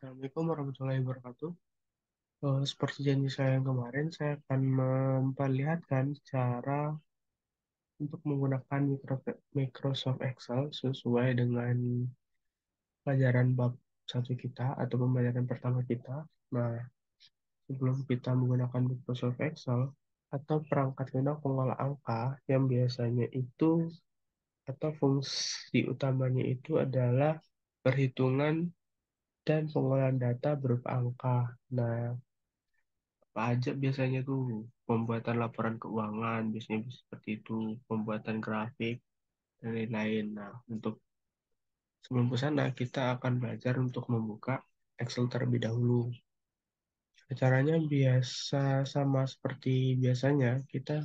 Assalamualaikum warahmatullahi wabarakatuh. Seperti janji saya yang kemarin, saya akan memperlihatkan cara untuk menggunakan Microsoft Excel sesuai dengan pelajaran bab satu kita atau pembelajaran pertama kita. Nah, sebelum kita menggunakan Microsoft Excel atau perangkat lunak pengolah angka yang biasanya itu atau fungsi utamanya itu adalah perhitungan dan pengolahan data berupa angka. Nah, apa aja biasanya tuh pembuatan laporan keuangan biasanya seperti itu, pembuatan grafik dan lain-lain. Nah, untuk sebelum ke sana kita akan belajar untuk membuka Excel terlebih dahulu. Caranya biasa sama seperti biasanya, kita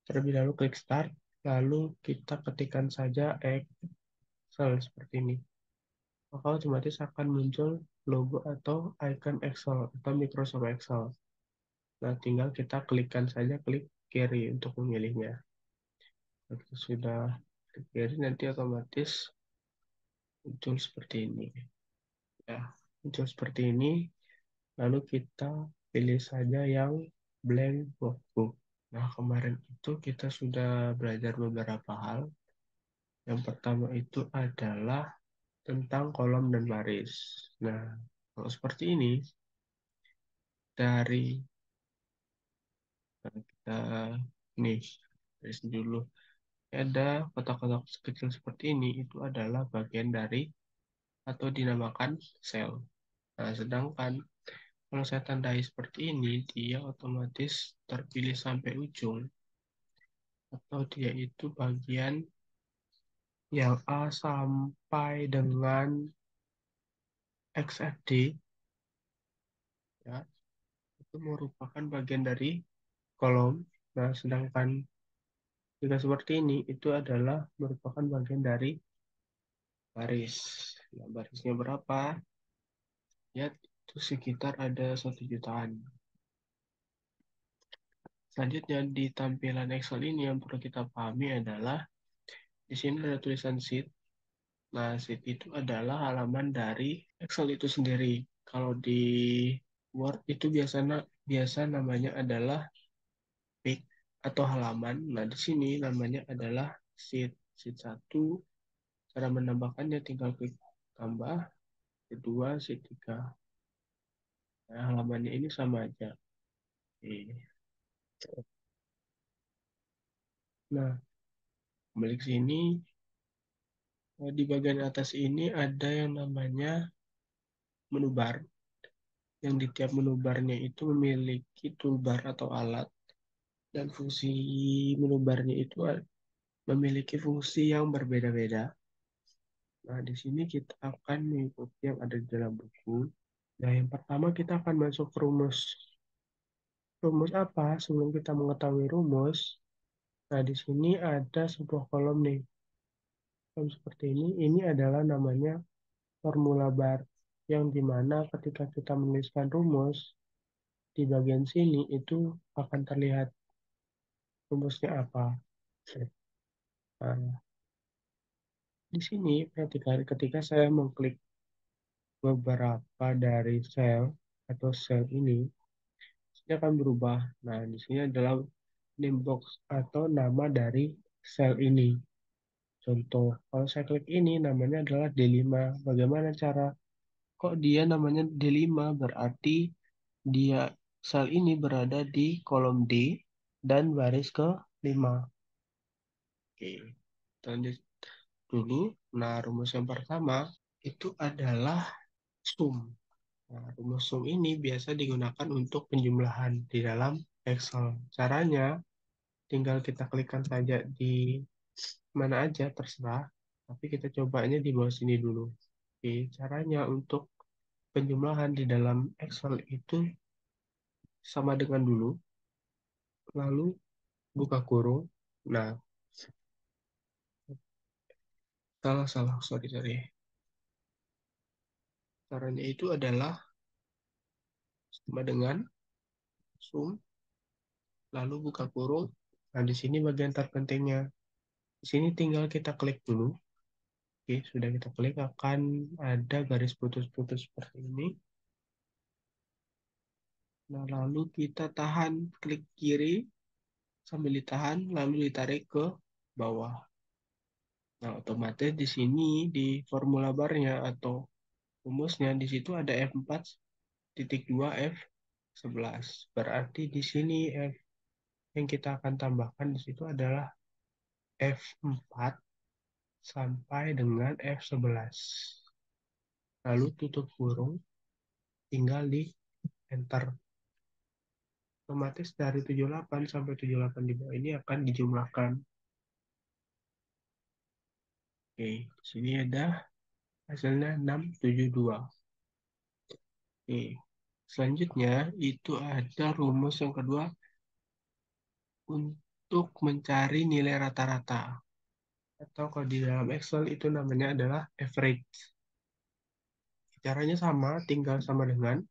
terlebih dahulu klik start, lalu kita ketikkan saja Excel seperti ini. Maka otomatis akan muncul logo atau icon Excel atau Microsoft Excel. Nah, tinggal kita klikkan saja klik kiri untuk memilihnya. Kita sudah klik nanti otomatis muncul seperti ini. Ya, muncul seperti ini. Lalu kita pilih saja yang blank workbook. Nah, kemarin itu kita sudah belajar beberapa hal. Yang pertama itu adalah tentang kolom dan baris. Nah, kalau seperti ini, dari kita nih, baris dulu. Ada kotak-kotak kecil seperti ini, itu adalah bagian dari atau dinamakan sel. Nah, sedangkan kalau saya tandai seperti ini, dia otomatis terpilih sampai ujung, atau dia itu bagian yang A sampai dengan XFD, ya, itu merupakan bagian dari kolom. Nah, sedangkan jika seperti ini, itu adalah merupakan bagian dari baris. Nah, barisnya berapa? Ya, itu sekitar ada 1 jutaan. Selanjutnya di tampilan Excel ini yang perlu kita pahami adalah di sini ada tulisan sheet. Nah, sheet itu adalah halaman dari Excel itu sendiri. Kalau di Word itu biasa namanya adalah page atau halaman. Nah, di sini namanya adalah sheet. Sheet 1, cara menambahkannya tinggal klik tambah, kedua, sheet 3. Nah, halamannya ini sama aja. Oke. Nah, kembali ke sini, di bagian atas ini ada yang namanya menu bar. Yang di tiap menu barnya itu memiliki toolbar atau alat. Dan fungsi menu barnya itu memiliki fungsi yang berbeda-beda. Nah, di sini kita akan mengikuti yang ada di dalam buku. Nah, yang pertama kita akan masuk ke rumus. Rumus apa? Sebelum kita mengetahui rumus, nah di sini ada sebuah kolom nih. Kolom seperti ini adalah namanya formula bar. Yang dimana ketika kita menuliskan rumus, di bagian sini itu akan terlihat rumusnya apa. Nah, di sini ketika saya mengklik beberapa dari sel atau sel ini akan berubah. Nah, di sini adalah name box atau nama dari sel ini. Contoh, kalau saya klik ini namanya adalah D5. Bagaimana cara? Kok dia namanya D5? Berarti dia sel ini berada di kolom D dan baris ke-5. Oke, kita lanjut dulu. Nah, rumus yang pertama itu adalah sum. Nah, rumus sum ini biasa digunakan untuk penjumlahan di dalam Excel. Caranya tinggal kita klikkan saja di mana aja terserah, tapi kita cobanya di bawah sini dulu. Oke, caranya untuk penjumlahan di dalam Excel itu sama dengan dulu, lalu buka kurung. Nah, sorry. Caranya itu adalah sama dengan sum, lalu buka kurung. Nah, di sini bagian terpentingnya. Di sini tinggal kita klik dulu. Oke, sudah kita klik akan ada garis putus-putus seperti ini. Nah, lalu kita tahan klik kiri sambil ditahan, lalu ditarik ke bawah. Nah, otomatis di sini di formula barnya atau rumusnya di situ ada F4.2 F11. Berarti di sini F yang kita akan tambahkan di situ adalah F4 sampai dengan F11. Lalu tutup kurung, tinggal di enter. Otomatis dari 78 sampai 78 di bawah ini akan dijumlahkan. Oke, di sini ada hasilnya 672. Oke, selanjutnya itu ada rumus yang kedua untuk mencari nilai rata-rata. Atau kalau di dalam Excel itu namanya adalah average. Caranya sama, tinggal sama dengan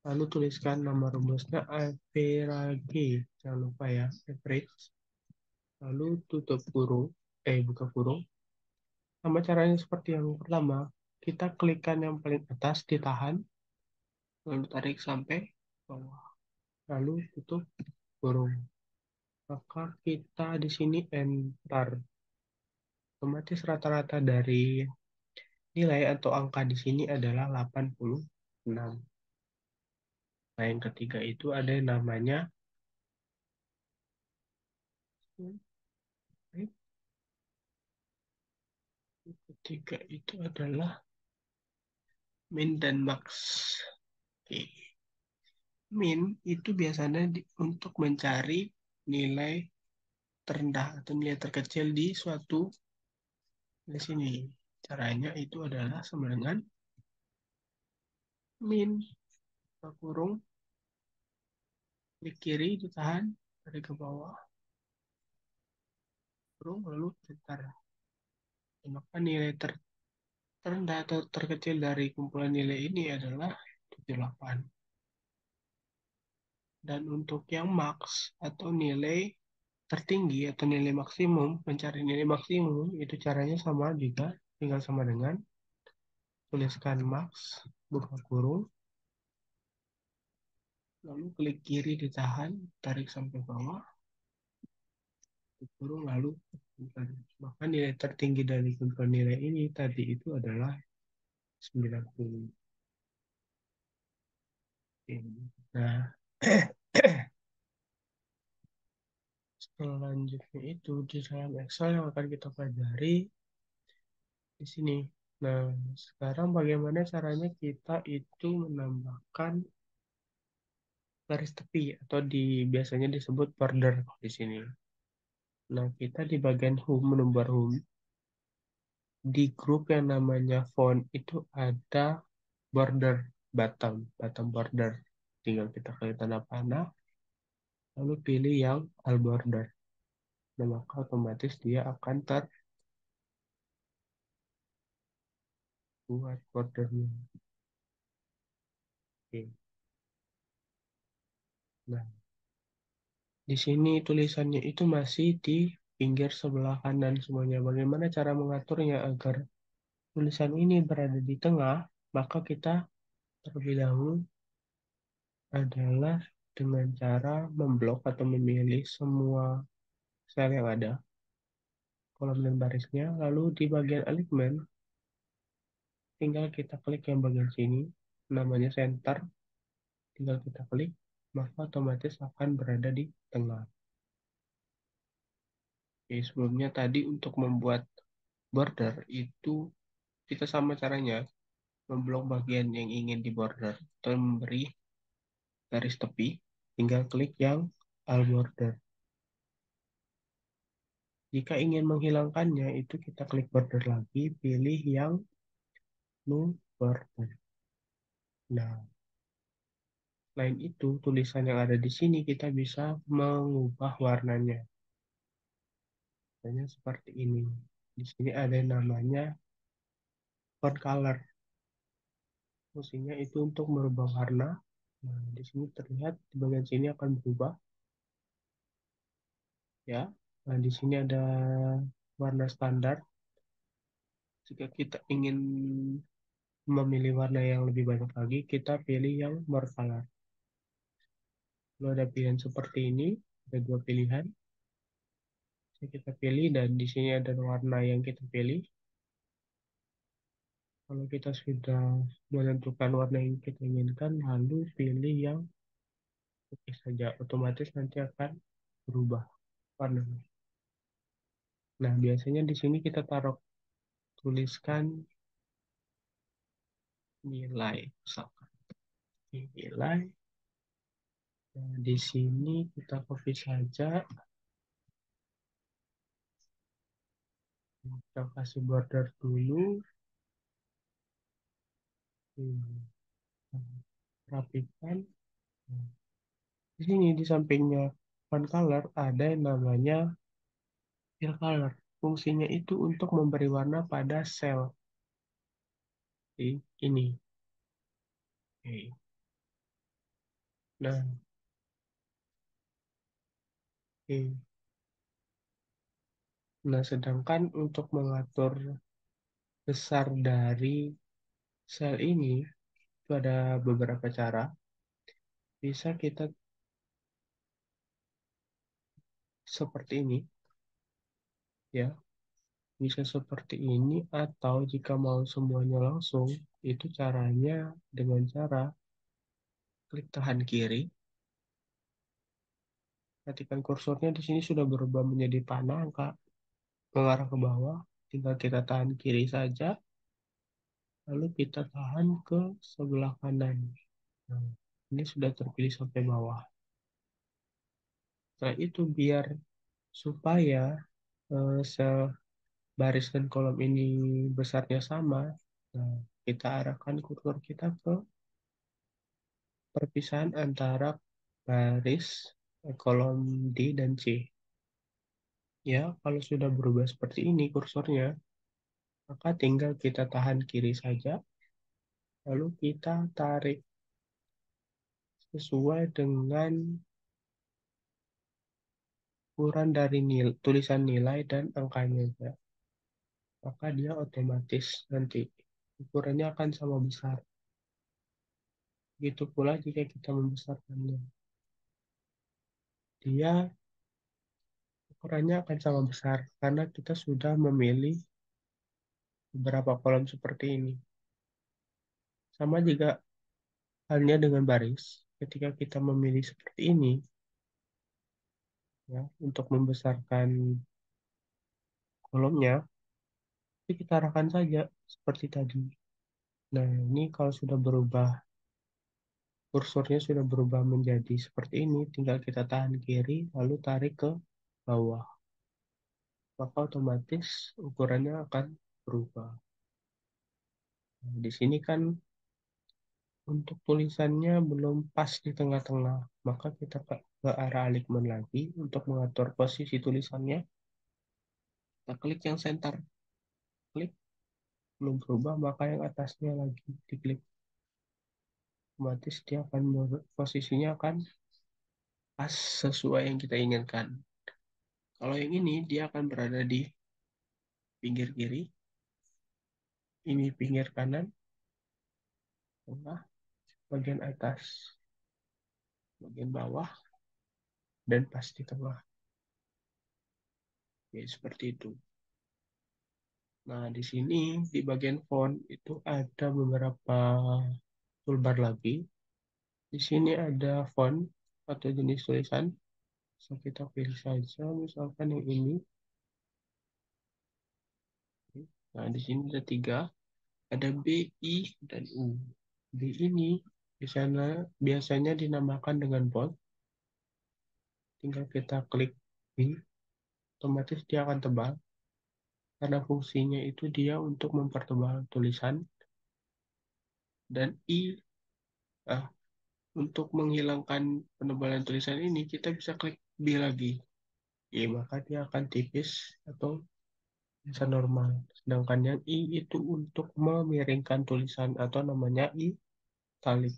lalu tuliskan nama rumusnya average. Jangan lupa ya, average. Lalu tutup kurung, buka kurung. Sama caranya seperti yang pertama, kita klikkan yang paling atas, ditahan, lalu tarik sampai bawah, lalu tutup kurung. Maka kita di sini enter. Otomatis rata-rata dari nilai atau angka di sini adalah 86. Nah, yang ketiga itu ada yang namanya yang ketiga itu adalah min dan max. Oke. Min itu biasanya untuk mencari nilai terendah atau nilai terkecil di suatu di sini. Caranya itu adalah sama dengan min, buka kurung, klik kiri, ditahan, tarik ke bawah, kurung, lalu enter. Maka nilai terendah atau terkecil dari kumpulan nilai ini adalah 78. Dan untuk yang max atau nilai tertinggi atau nilai maksimum, mencari nilai maksimum, itu caranya sama juga, tinggal sama dengan tuliskan max, buka kurung, lalu klik kiri ditahan, tarik sampai bawah, kurung lalu enter. Maka nilai tertinggi dari kumpulan nilai ini tadi itu adalah 90. Nah, selanjutnya itu di dalam Excel yang akan kita pelajari di sini. Nah, sekarang bagaimana caranya kita itu menambahkan garis tepi atau biasanya disebut border di sini. Nah, kita di bagian home, menu bar home, di grup yang namanya font itu ada border bottom border. Tinggal kita klik tanda panah, lalu pilih yang all border. Nah, maka otomatis dia akan terbuat bordernya. Oke. Nah, di sini tulisannya itu masih di pinggir sebelah kanan semuanya. Bagaimana cara mengaturnya agar tulisan ini berada di tengah? Maka kita terlebih dahulu adalah dengan cara memblok atau memilih semua sel yang ada, kolom dan barisnya. Lalu di bagian alignment, tinggal kita klik yang bagian sini, namanya center, tinggal kita klik, maka otomatis akan berada di tengah. Oke, sebelumnya tadi untuk membuat border itu kita sama caranya memblok bagian yang ingin di border atau memberi garis tepi, tinggal klik yang all border. Jika ingin menghilangkannya, itu kita klik border lagi, pilih yang no border. Nah, selain itu, tulisan yang ada di sini kita bisa mengubah warnanya. Misalnya seperti ini. Di sini ada yang namanya font color. Fungsinya itu untuk merubah warna. Nah, di sini terlihat di bagian sini akan berubah, ya. Nah, di sini ada warna standar. Jika kita ingin memilih warna yang lebih banyak lagi, kita pilih yang more color. Kalau ada pilihan seperti ini, ada dua pilihan. Bisa kita pilih dan di sini ada warna yang kita pilih. Kalau kita sudah menentukan warna yang kita inginkan, lalu pilih yang oke saja, otomatis nanti akan berubah warnanya. Nah, biasanya di sini kita taruh tuliskan nilai, misalkan nilai. Nah, di sini kita copy saja, kita kasih border dulu. Hmm, rapikan. Nah, di sini di sampingnya font color ada yang namanya fill color. Fungsinya itu untuk memberi warna pada sel ini. Oke. Nah, oke. Nah, sedangkan untuk mengatur besar dari sel ini, itu ada beberapa cara. Bisa kita seperti ini, ya. Bisa seperti ini, atau jika mau semuanya langsung, itu caranya dengan cara klik tahan kiri. Perhatikan kursornya di sini sudah berubah menjadi panah, angka mengarah ke bawah. Tinggal kita tahan kiri saja, lalu kita tahan ke sebelah kanan. Nah, ini sudah terpilih sampai bawah. Setelah itu biar supaya sebaris dan kolom ini besarnya sama, nah, kita arahkan kursor kita ke perpisahan antara baris kolom D dan C. Ya, kalau sudah berubah seperti ini kursornya, maka tinggal kita tahan kiri saja, lalu kita tarik sesuai dengan ukuran dari tulisan nilai dan angkanya. Ya. Maka dia otomatis nanti ukurannya akan sama besar. Begitu pula jika kita membesarkannya. Dia ukurannya akan sama besar karena kita sudah memilih beberapa kolom seperti ini. Sama juga halnya dengan baris. Ketika kita memilih seperti ini, ya, untuk membesarkan kolomnya, itu kita arahkan saja seperti tadi. Nah, ini kalau sudah berubah, kursornya sudah berubah menjadi seperti ini, tinggal kita tahan kiri, lalu tarik ke bawah. Maka otomatis ukurannya akan berubah. Nah, di sini kan untuk tulisannya belum pas di tengah-tengah, maka kita ke arah alignment lagi untuk mengatur posisi tulisannya. Kita klik yang center, klik, belum berubah, maka yang atasnya lagi diklik. Otomatis dia akan posisinya akan pas sesuai yang kita inginkan. Kalau yang ini dia akan berada di pinggir kiri, ini pinggir kanan, tengah, bagian atas, bagian bawah, dan pas di tengah. Ya, seperti itu. Nah, di sini di bagian font itu ada beberapa toolbar lagi. Di sini ada font atau jenis tulisan. So, kita pilih saja, misalkan yang ini. Nah, di sini ada tiga. Ada B, I, dan U. B ini di sana biasanya dinamakan dengan bold. Tinggal kita klik B, otomatis dia akan tebal. Karena fungsinya itu dia untuk mempertebal tulisan. Dan I, ah, untuk menghilangkan penebalan tulisan ini, kita bisa klik B lagi. I, maka dia akan tipis atau bisa normal. Sedangkan yang I itu untuk memiringkan tulisan atau namanya I italic.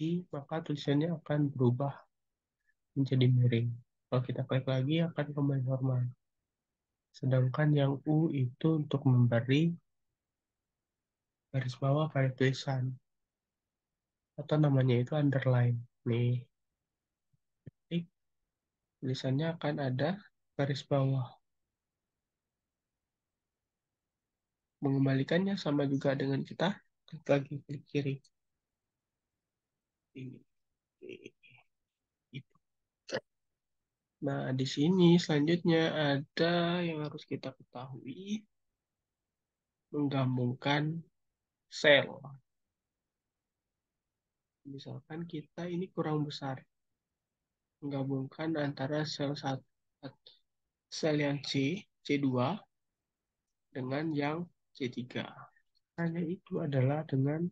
I, maka tulisannya akan berubah menjadi miring. Kalau kita klik lagi akan kembali normal. Sedangkan yang U itu untuk memberi garis bawah pada tulisan. atau namanya itu underline. Nih, klik, tulisannya akan ada garis bawah. Mengembalikannya sama juga dengan kita klik lagi klik kiri. Ini. Itu. Nah, di sini selanjutnya ada yang harus kita ketahui, menggabungkan sel. Misalkan kita ini kurang besar, menggabungkan antara sel yang C2 dengan yang C3. Hanya itu adalah dengan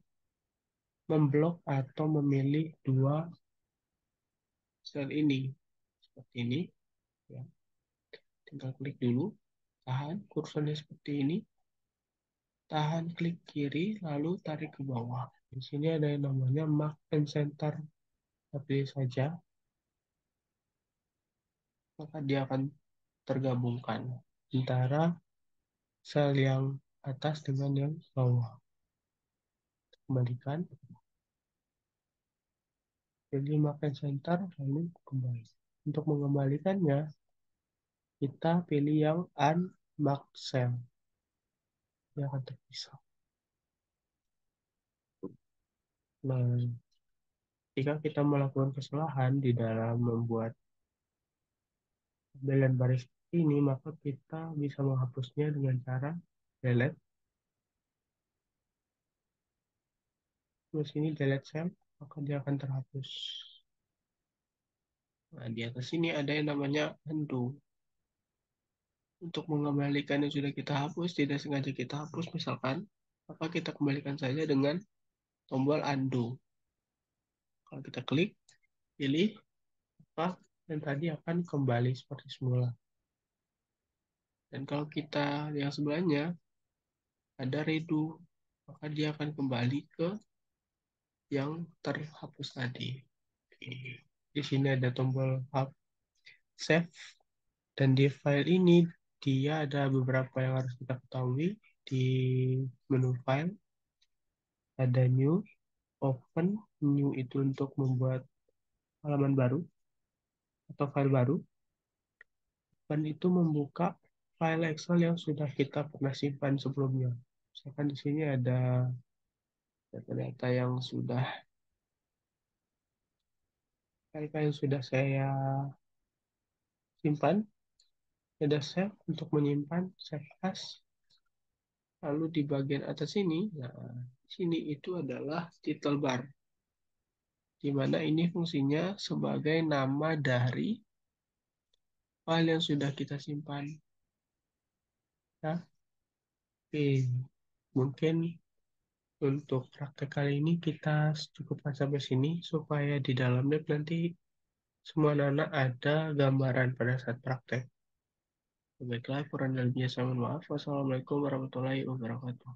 memblok atau memilih dua sel ini. Seperti ini, ya. Tinggal klik dulu, tahan, kursornya seperti ini, tahan klik kiri, lalu tarik ke bawah. Di sini ada yang namanya mark and center. Pilih saja, maka dia akan tergabungkan antara sel yang atas dengan yang bawah. Kembalikan, pilih mark and center, lalu kembali. Untuk mengembalikannya, kita pilih yang unmarked cell. Dia akan terpisah. Nah, jika kita melakukan kesalahan di dalam membuat tabel baris ini, maka kita bisa menghapusnya dengan cara delete. Terus ini delete cell, maka dia akan terhapus. Nah, di atas sini ada yang namanya undo. Untuk mengembalikan yang sudah kita hapus, tidak sengaja kita hapus misalkan, maka kita kembalikan saja dengan tombol undo. Kalau kita klik, pilih, maka dan tadi akan kembali seperti semula. Dan kalau kita yang sebelahnya ada redo, maka dia akan kembali ke yang terhapus tadi. Oke. Di sini ada tombol save, dan di file ini dia ada beberapa yang harus kita ketahui. Di menu file ada new, open. New itu untuk membuat halaman baru atau file baru. Open itu membuka file Excel yang sudah kita pernah simpan sebelumnya. Misalkan di sini ada data-data yang sudah file yang sudah saya simpan. Ada save untuk menyimpan, save as. Lalu di bagian atas ini, nah, sini itu adalah title bar, di mana ini fungsinya sebagai nama dari file yang sudah kita simpan. Nah, oke. Mungkin untuk praktek kali ini kita cukupkan sampai sini, supaya di dalam lab nanti semua anak-anak ada gambaran pada saat praktek. Baiklah, kurang dan lebihnya saya mohon maaf. Wassalamualaikum warahmatullahi wabarakatuh.